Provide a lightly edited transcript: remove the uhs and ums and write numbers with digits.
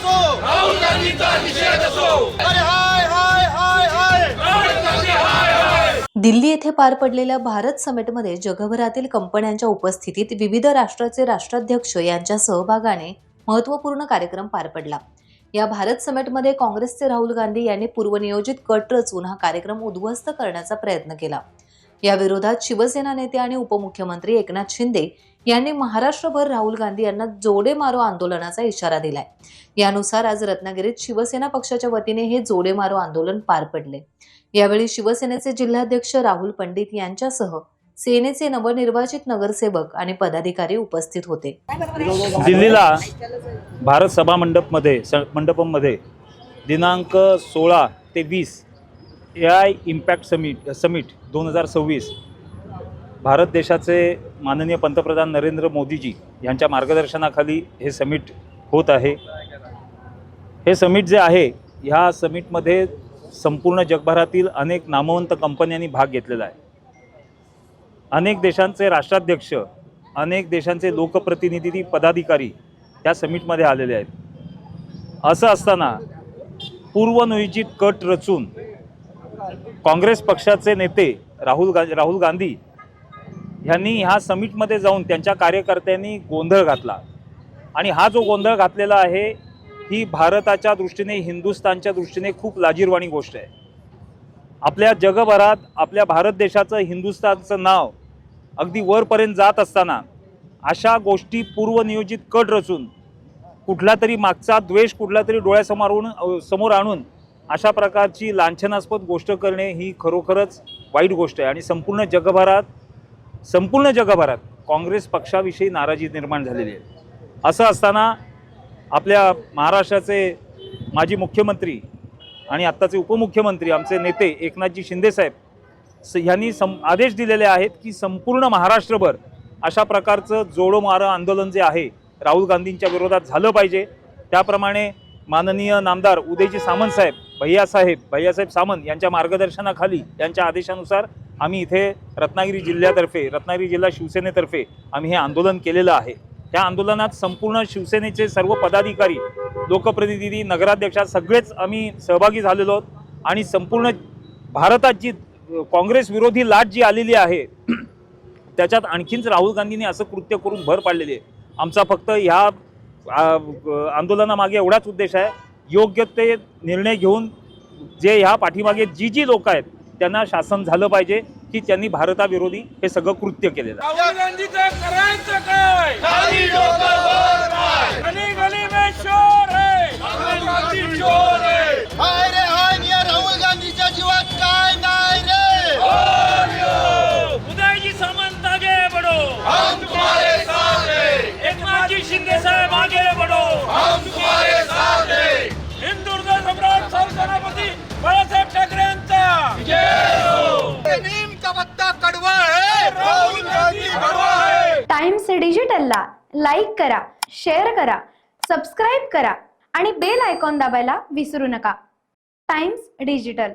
असो, राहुल गांधीचा निषेध असो, अरे हाय हाय हाय हाय, राहुल गांधी हाय हाय। दिल्ली येथे पार पडलेल्या भारत समिटमध्ये जगभरातील कंपन्यांच्या उपस्थितीत विविध राष्ट्राचे राष्ट्राध्यक्ष यांच्या सहभागाने महत्त्वपूर्ण कार्यक्रम पार पडला। या भारत समिटमध्ये काँग्रेसचे राहुल गांधी यांनी पूर्वनियोजित कट रचून हा कार्यक्रम उद्ध्वस्त करण्याचा प्रयत्न केला। या विरोधात शिवसेना नेते आणि उपमुख्यमंत्री एकनाथ शिंदे यांनी महाराष्ट्रभर राहुल गांधी यांना जोडे मारो आंदोलनाचा इशारा दिलाय। यानुसार आज रत्नागिरीत शिवसेना पक्षाच्या वतीने हे जोडे मारो आंदोलन पार पडले। यावेळी शिवसेनेचे जिल्हाध्यक्ष राहुल पंडित यांच्यासह सेनेचे नवनिर्वाचित नगरसेवक आणि पदाधिकारी उपस्थित होते। दिल्लीला भारत सभा मंडपमध्ये दिनांक 16 ते 20 AI इम्पॅक्ट समिट 2026 भारत देशाचे माननीय पंतप्रधान नरेंद्र मोदीजी यांच्या मार्गदर्शनाखाली हे समिट होत आहे। हे समिट जे आहे, ह्या समिटमध्ये संपूर्ण जगभरातील अनेक नामवंत कंपन्यांनी भाग घेतलेला आहे। अनेक देशांचे राष्ट्राध्यक्ष, अनेक देशांचे लोकप्रतिनिधी, पदाधिकारी या समिटमध्ये आलेले आहेत। असं असताना पूर्वनियोजित कट रचून काँग्रेस पक्षाचे नेते राहुल गांधी यांनी ह्या समिटमध्ये जाऊन त्यांच्या कार्यकर्त्यांनी गोंधळ घातला आणि हा जो गोंधळ घातलेला आहे ही भारताच्या दृष्टीने, हिंदुस्थानच्या दृष्टीने खूप लाजिरवाणी गोष्ट आहे। आपल्या जगभरात आपल्या भारत देशाचं, हिंदुस्थानचं नाव अगदी वरपर्यंत जात असताना अशा गोष्टी पूर्वनियोजित कट रचून कुठला तरी मागचा द्वेष कुठला तरी डोळ्यासमोर आणून अशा प्रकारची लांछनास्पद गोष्ट करणे ही खरोखरच वाईट गोष्ट आहे आणि संपूर्ण जगभरात काँग्रेस पक्षाविषयी नाराजी निर्माण झालेली आहे। असं असताना आपल्या महाराष्ट्राचे माजी मुख्यमंत्री आणि आत्ताचे उपमुख्यमंत्री आमचे नेते एकनाथजी शिंदे साहेब यांनी आदेश दिलेले आहेत की संपूर्ण महाराष्ट्रभर अशा प्रकारचं जोडो मारो आंदोलन जे आहे राहुल गांधींच्या विरोधात झालं पाहिजे। त्याप्रमाणे माननीय नामदार उदयजी सामंत साहेब, भैयासाहेब सामंत यांच्या मार्गदर्शनाखाली, यांच्या आदेशानुसार आम्ही इथे रत्नागिरी जिल्हा शिवसेनेतर्फे आम्ही हे आंदोलन केलेलं आहे। त्या आंदोलनात संपूर्ण शिवसेनेचे सर्व पदाधिकारी, लोकप्रतिनिधी, नगराध्यक्ष सगळेच आम्ही सहभागी झालेलो आहोत आणि संपूर्ण भारतात जी काँग्रेस विरोधी लाट जी आलेली आहे त्याच्यात आणखीनच राहुल गांधींनी असं कृत्य करून भर पाडलेली आहे। आमचा फक्त ह्या आंदोलनामागे एवढाच उद्देश आहे, योग्य ते निर्णय घेऊन जे ह्या पाठीमागे जी लोक आहेत त्यांना शासन झालं पाहिजे की त्यांनी भारताविरोधी हे सगळं कृत्य केलेलं आहे। राहुल गांधीचं करायचं काय? खाली डोकं वर पाय, गली गली में शोर है, राहुल गांधी चोर है। हाय रे हाय, या राहुल गांधीच्या जीवात काय नाही रे। उदयजी सामंत आगे बढ़ो, हम तुम्हारे साथ हैं। एकनाथजी शिंदे साहेब आगे बढ़ो, हम तुम्हारे साथ हैं। हिंदुर्ग सम्राट सरसेनापती बाळासाहेब ठाकरे यांचा नीम का पत्ता कड़वा है, राहुल गांधी कड़वा है। टाइम्स डिजिटलला लाईक करा, शेअर करा, सबस्क्राईब करा आणि बेल आयकॉन दाबायला विसरू नका। Times digital.